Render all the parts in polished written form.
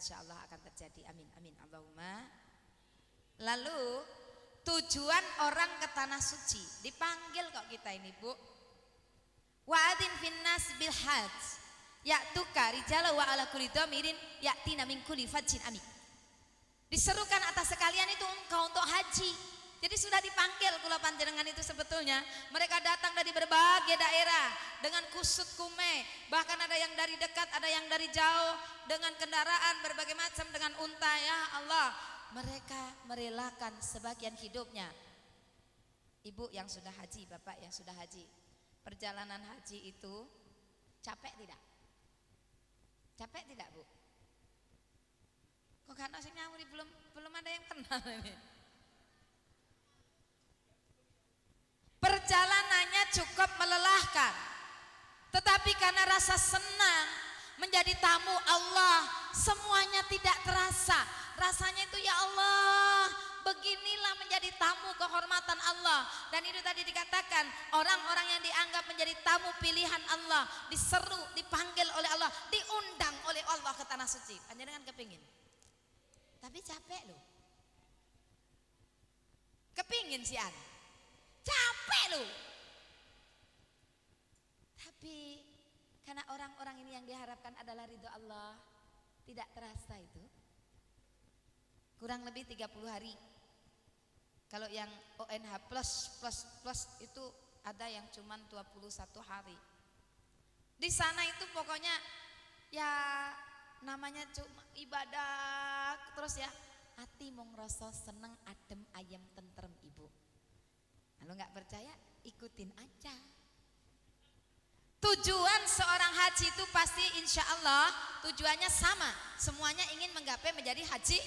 insyaallah akan terjadi. Amin amin Allahumma. Lalu tujuan orang ke tanah suci, dipanggil kok kita ini Bu. Wa'adin finnas bil hajj ya'tuka rijala wa ala kulli dhamirin ya'tina min kulli fajjin amik. Diserukan atas sekalian itu engkau untuk haji. Jadi sudah dipanggil kula panjenengan itu sebetulnya. Mereka datang dari berbagai daerah dengan kusut kume, bahkan ada yang dari dekat, ada yang dari jauh, dengan kendaraan berbagai macam, dengan unta. Ya Allah, mereka merelakan sebagian hidupnya. Ibu yang sudah haji, bapak yang sudah haji, perjalanan haji itu capek tidak? Capek tidak Bu? Kok karena saya nyawuri belum ada yang kenal ini. Perjalanannya cukup melelahkan, tetapi karena rasa senang menjadi tamu Allah, semuanya tidak terasa. Rasanya itu ya Allah, beginilah menjadi tamu kehormatan Allah. Dan itu tadi dikatakan, orang-orang yang dianggap menjadi tamu pilihan Allah, diseru, dipanggil oleh Allah, diundang oleh Allah ke tanah suci. Panjenengan kepingin? Tapi capek loh. Kepingin sih an? Capek loh. Tapi karena orang-orang ini yang diharapkan adalah ridho Allah, tidak terasa itu. Kurang lebih 30 hari. Kalau yang ONH plus itu ada yang cuman 21 hari. Di sana itu pokoknya ya namanya cuma ibadah terus ya. Hati mau ngerasa seneng, adem, ayem, tentrem Ibu. Kalau nggak percaya ikutin aja. Tujuan seorang haji itu pasti insya Allah tujuannya sama. Semuanya ingin menggapai menjadi haji.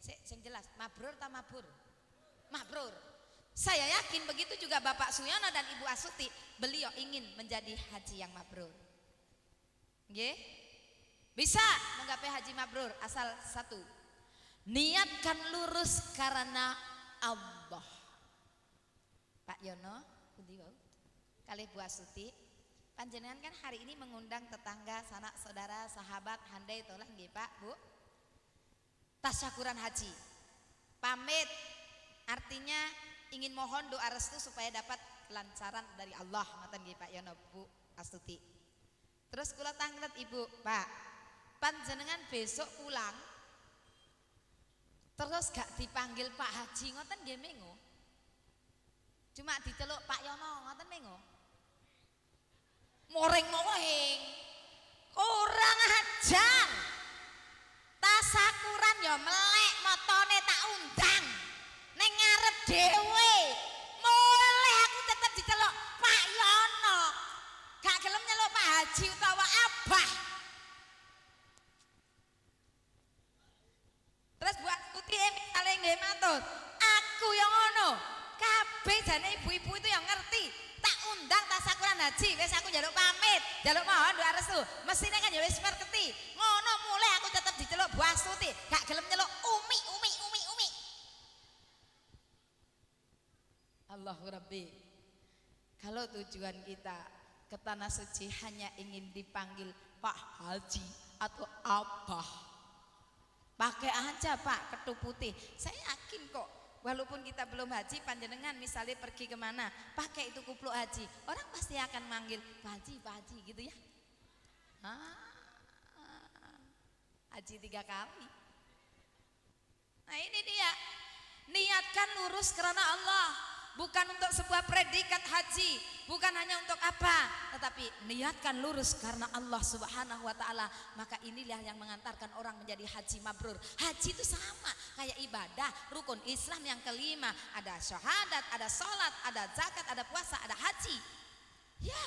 Yang jelas mabrur tak mabur? Mabrur. Saya yakin begitu juga Bapak Suyono dan Ibu Asuti, beliau ingin menjadi haji yang mabrur. Nggih? Bisa menggapai haji mabrur asal satu, niatkan lurus karena Allah. Pak Yono, kali Bu Asuti, panjenengan kan hari ini mengundang tetangga, sanak saudara, sahabat, handai tolong nggih Pak, Bu. Tasyakuran haji. Pamit artinya ingin mohon doa restu supaya dapat kelancaran dari Allah, ngoten nggih Pak Yono, Bu Astuti. Terus kula tanglet Ibu, Pak, panjenengan besok pulang terus gak dipanggil Pak Haji ngoten nggih mengo. Cuma diceluk Pak Yono ngoten mengo. Moreng-moreng. Kurang ajar. Tasakuran ya melek motone tak undang. Ning ngarep dhewe. Mulih aku tetep diceluk Pak Yono. Gak gelem nyeluk Pak Haji utawa Abah. Terus buat putih paling nggih matur, aku yang ngono. Kabeh jane ibu-ibu itu yang ngerti. Tak undang tasakuran haji, wis aku njaluk pamit, njaluk mohon doa restu. Mesine kan ya wis ngerti. Ngono mulai aku tetep diceluk Bu Astuti, gak gelem nyeluk Umi. Allahu Rabbi. Kalau tujuan kita ke tanah suci hanya ingin dipanggil Pak Haji atau Abah, pakai aja Pak ketup putih. Saya yakin kok, walaupun kita belum haji, panjenengan misalnya pergi kemana, pakai itu kupluk haji, orang pasti akan manggil Pak Haji gitu ya. Haji 3 kali. Nah ini dia, niatkan lurus karena Allah, bukan untuk sebuah predikat haji, bukan hanya untuk apa, tetapi niatkan lurus karena Allah Subhanahu wa ta'ala. Maka inilah yang mengantarkan orang menjadi haji mabrur. Haji itu sama kayak ibadah, rukun Islam yang kelima, ada syahadat, ada sholat, ada zakat, ada puasa, ada haji. Ya,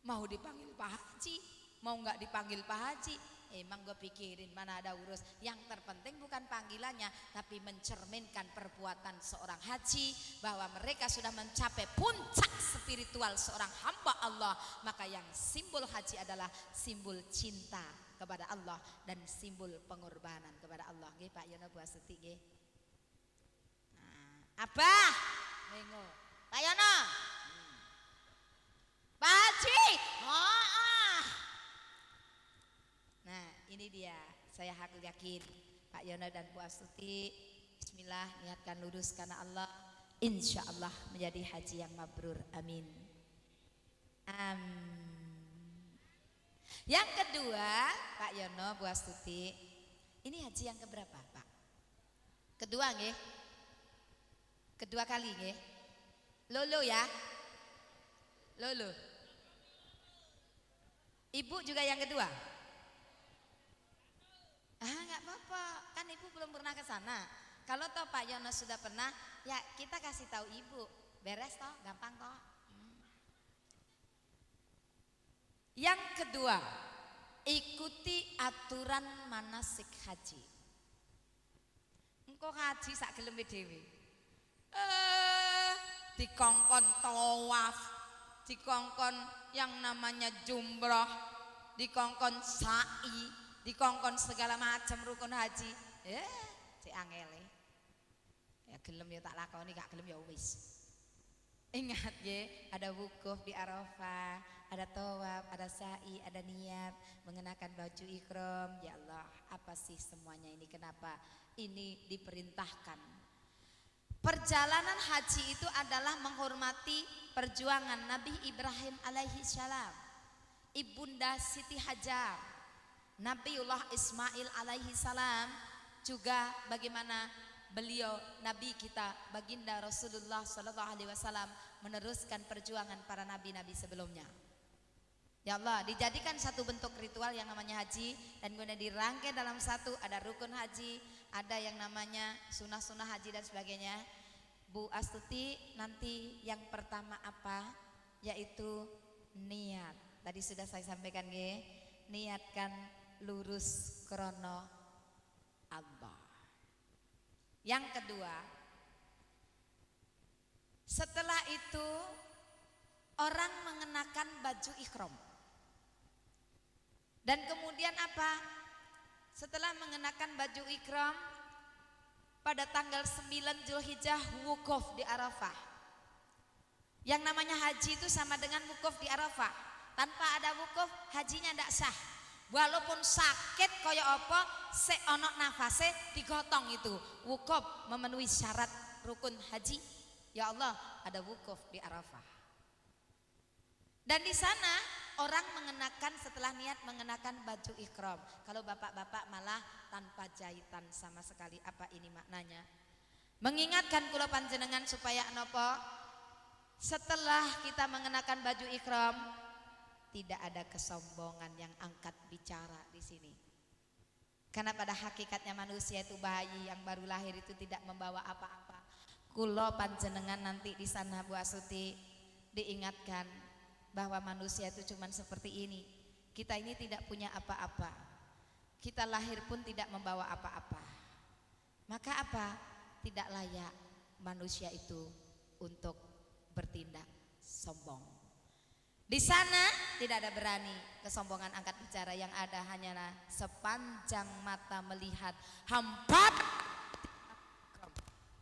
mau dipanggil Pak Haji, mau nggak dipanggil Pak Haji, emang gue pikirin mana ada urus. Yang terpenting bukan panggilannya, tapi mencerminkan perbuatan seorang haji, bahwa mereka sudah mencapai puncak spiritual seorang hamba Allah. Maka yang simbol haji adalah simbol cinta kepada Allah dan simbol pengorbanan kepada Allah. Nggih Pak Yono, Bu Astuti nggih. Nah, Abah mengo. Pak Yono. Pak Haji. Nah, ini dia. Saya aku yakin Pak Yono dan Bu Astuti, bismillah, niatkan lurus karena Allah, insya Allah menjadi haji yang mabrur, amin. Yang kedua, Pak Yono, Bu Astuti, ini haji yang keberapa Pak? Kedua nggih? Kedua kali nggih? Lolo ya? Lolo. Ibu juga yang kedua? Nggak apa-apa, kan ibu belum pernah ke sana. Kalau toh Pak Yono sudah pernah, ya kita kasih tahu ibu, beres toh, gampang toh. Yang kedua, ikuti aturan manasik haji. Engko haji sak geleme dhewe. Dikongkon tawaf, dikongkon yang namanya jumroh, dikongkon sa'i, dikongkon segala macam rukun haji. Si angele. Ya gelem ya tak lakoni, gak gelem ya wis. Ingat ya, ada wukuf di Arafah, ada tawaf, ada sa'i, ada niat, mengenakan baju ihram. Ya Allah, apa sih semuanya ini? Kenapa ini diperintahkan? Perjalanan haji itu adalah menghormati perjuangan Nabi Ibrahim alaihi salam, Ibunda Siti Hajar, Nabiullah Ismail alaihi salam, juga bagaimana beliau Nabi kita baginda Rasulullah sallallahu alaihi wasallam meneruskan perjuangan para nabi-nabi sebelumnya. Ya Allah, dijadikan satu bentuk ritual yang namanya haji, dan kemudian dirangkai dalam satu, ada rukun haji, ada yang namanya sunah-sunah haji dan sebagainya. Bu Astuti, nanti yang pertama apa? Yaitu niat. Tadi sudah saya sampaikan nggih, niatkan lurus krono Allah. Yang kedua, setelah itu orang mengenakan baju ihram. Dan kemudian apa? Setelah mengenakan baju ihram, pada tanggal 9 Zulhijjah wukuf di Arafah. Yang namanya haji itu sama dengan wukuf di Arafah. Tanpa ada wukuf, hajinya tidak sah. Walaupun sakit kaya apa, seonok nafase digotong itu. Wukuf memenuhi syarat rukun haji. Ya Allah, ada wukuf di Arafah. Dan di sana orang mengenakan, setelah niat mengenakan baju ihram. Kalau bapak-bapak malah tanpa jahitan sama sekali. Apa ini maknanya? Mengingatkan kula panjenengan supaya nopo, setelah kita mengenakan baju ihram, tidak ada kesombongan yang angkat bicara di sini. Karena pada hakikatnya manusia itu bayi yang baru lahir itu tidak membawa apa-apa. Kula panjenengan nanti di sana Bu Astuti diingatkan bahwa manusia itu cuma seperti ini. Kita ini tidak punya apa-apa. Kita lahir pun tidak membawa apa-apa. Maka apa? Tidak layak manusia itu untuk bertindak sombong. Di sana tidak ada berani kesombongan angkat bicara, yang ada hanyalah sepanjang mata melihat hampa.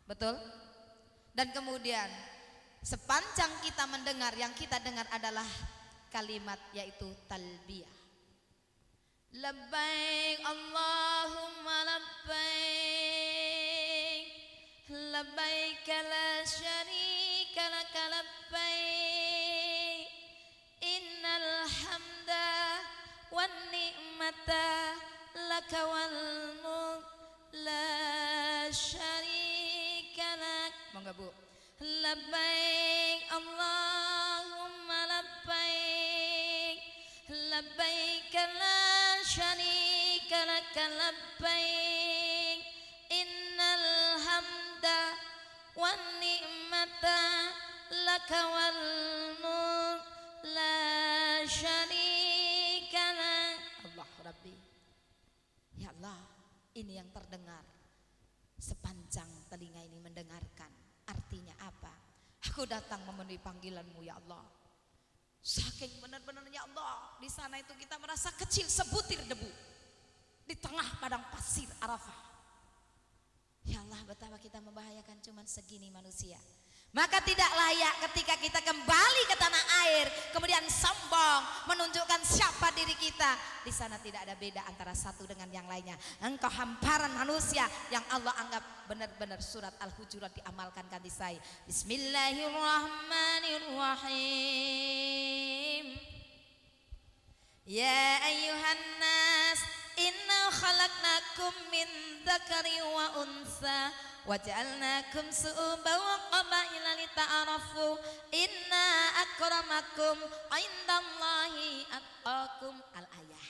Betul? Dan kemudian sepanjang kita mendengar, yang kita dengar adalah kalimat yaitu talbiyah. Labbaik Allahumma labbaik, labbaik la syarika laka labbaik, innal hamda wan ni'mata laka wal mulk la syarika lak. Monggo Bu. Labbaik Allahumma labbaik, labbaik la syarika laka labbaik, innal hamda wan ni'mata laka wal mulk la syarika lak. Allah Rabbi. Ya Allah, ini yang terdengar sepanjang telinga ini mendengarkan. Artinya apa? Aku datang memenuhi panggilanmu ya Allah. Saking benar-benar ya Allah, di sana itu kita merasa kecil sebutir debu di tengah padang pasir Arafah. Ya Allah, betapa kita membahayakan cuman segini manusia. Maka tidak layak ketika kita kembali ke tanah air kemudian sombong menunjukkan siapa diri kita. Di sana tidak ada beda antara satu dengan yang lainnya. Engkau hamparan manusia yang Allah anggap benar-benar. Surat Al-Hujurat diamalkan kan disai. Bismillahirrahmanirrahim. Ya ayyuhan nas, inna khalaqnakum min dzakari wa unsa waja'alnakum su'uban wa qabaila lita'arafu inna akramakum 'indallahi atqakum. Al-ayah.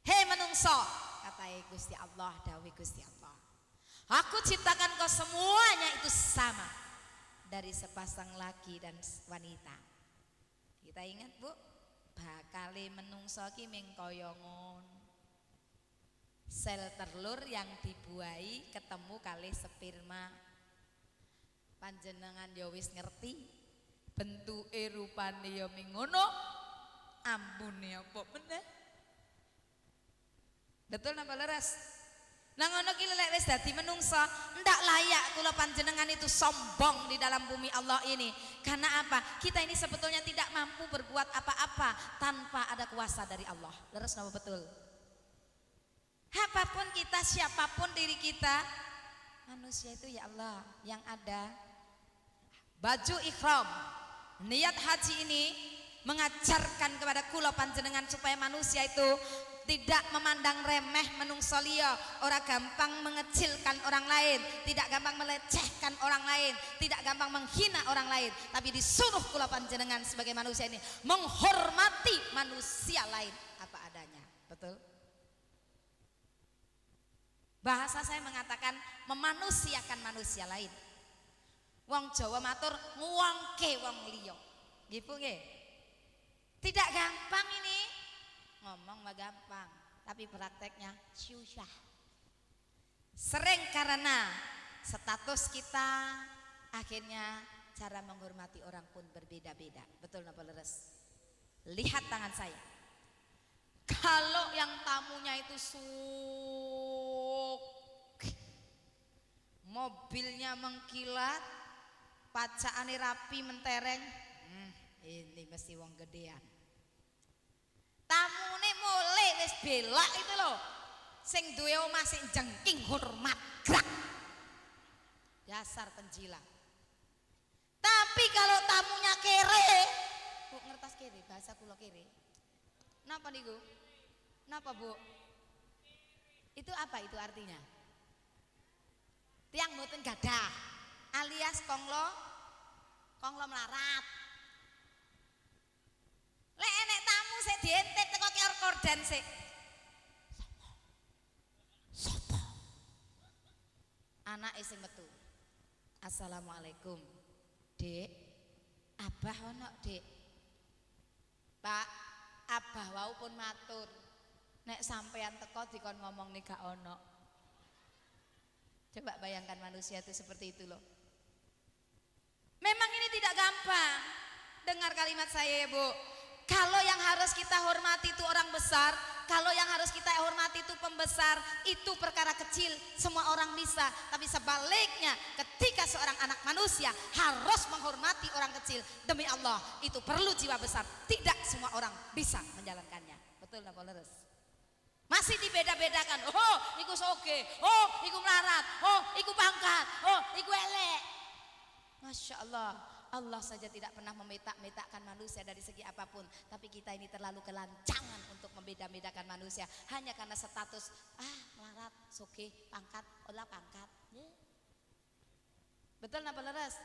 Hei manungso, katai Gusti Allah, dawuh Gusti Allah, aku ciptakan kau semuanya itu sama, dari sepasang laki dan wanita. Kita ingat Bu, bakale menungso ki ming kaya ngono. Sel telur yang dibuahi ketemu kali sperma. Panjenengan ya wis ngerti bentuke rupane ya ming ngono, ambune apa meneh. Betul napa leres? Nah ngono ki lek wis dadi menungso, ndak layak kula panjenengan itu sombong di dalam bumi Allah ini. Karena apa? Kita ini sebetulnya tidak mampu berbuat apa-apa tanpa ada kuasa dari Allah. Leres napa betul? Apapun kita, siapapun diri kita, manusia itu ya Allah yang ada. Baju ikhram, niat haji ini mengajarkan kepada kula panjenengan supaya manusia itu tidak memandang remeh menungso liya, ora gampang mengecilkan orang lain, tidak gampang melecehkan orang lain, tidak gampang menghina orang lain, tapi disuruh kula panjenengan sebagai manusia ini menghormati manusia lain apa adanya. Betul? Bahasa saya mengatakan memanusiakan manusia lain. Wong Jawa matur nguwongke wong liya. Nggih Bu nggih. Tidak gampang ini. Ngomong mah gampang, tapi prakteknya susah. Sering karena status kita, akhirnya cara menghormati orang pun berbeda-beda. Betul napa leres? Lihat tangan saya. Kalau yang tamunya itu mobilnya mengkilat, pacaane rapi mentereng, ini mesti wong gedean. Tamune mulai wis belak itu loh, sing duwe omah sing jengking hormat grak. Dasar penjilat. Tapi kalau tamunya kere, Bu ngertos kere, bahasa kula kere. Napa niku? Napa Bu? Itu apa itu artinya? Tiang mboten gadah, alias konglo melarat. Lek enek tamu sik dientet teko kior korden sik. Sopo? Anake sing metu. Assalamualaikum. Dek, Abah ono, Dek. Pak, Abah wau pun matur. Nek sampean teko dikon ngomong nih gak ono. Coba bayangkan manusia itu seperti itu loh. Memang ini tidak gampang. Dengar kalimat saya ya Bu. Kalau yang harus kita hormati itu orang besar, kalau yang harus kita hormati itu pembesar, itu perkara kecil, semua orang bisa. Tapi sebaliknya, ketika seorang anak manusia harus menghormati orang kecil, demi Allah, itu perlu jiwa besar. Tidak semua orang bisa menjalankannya. Betul napa leres? Masih dibeda-bedakan. Oh, iku soge, oh, iku melarat, oh, iku pangkat, oh, iku elek. Masya Allah, Allah saja tidak pernah memeta-metakan manusia dari segi apapun. Tapi kita ini terlalu kelancangan untuk membeda-bedakan manusia hanya karena status, melarat, soge, pangkat, olah pangkat. Betul napa leres?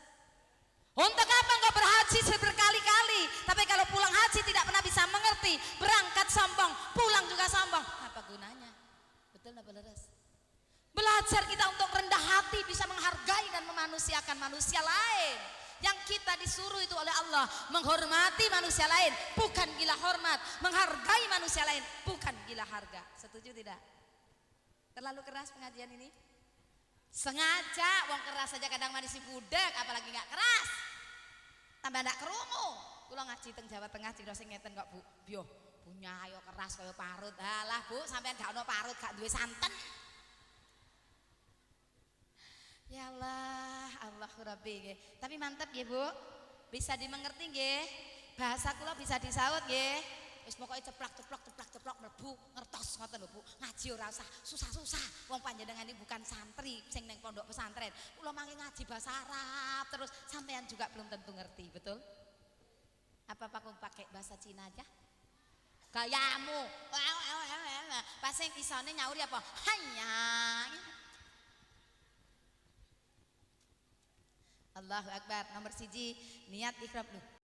Untuk apa engkau berhaji berkali-kali, tapi kalau pulang haji tidak pernah bisa mengerti, berangkat sombong, pulang juga sombong, apa gunanya? Betul napa leres? Belajar kita untuk rendah hati, bisa menghargai dan memanusiakan manusia lain. Yang kita disuruh itu oleh Allah menghormati manusia lain, bukan gila hormat, menghargai manusia lain, bukan gila harga. Setuju tidak? Terlalu keras pengajian ini? Sengaja, wong keras saja kadang manis budak, apalagi nggak keras. Tambah ndak kerungu. Kula ngaji teng Jawa Tengah cira sing ngeten kok Bu. Yo, punya ayo keras kaya parut. Alah Bu, sampean gak ono parut, gak duwe santen. Ya Allah, Allahu Rabbi nggih. Tapi mantep nggih, Bu. Bisa dimengerti nggih. Bahasa kula bisa disaut nggih. Wis pokoke ceplak mlebu ngertos ngoten lho Bu. Ngaji ora usah susah-susah. Wong panjenengan ini bukan santri sing ning pondok pesantren. Kula mangke ngaji bahasa Arab terus sampean juga belum tentu ngerti, betul? Apa aku pakai bahasa Cina aja? Gayamu. Pas sing isone nyauri apa? Hanya. Allahu Akbar. Nomor siji niat ikhram.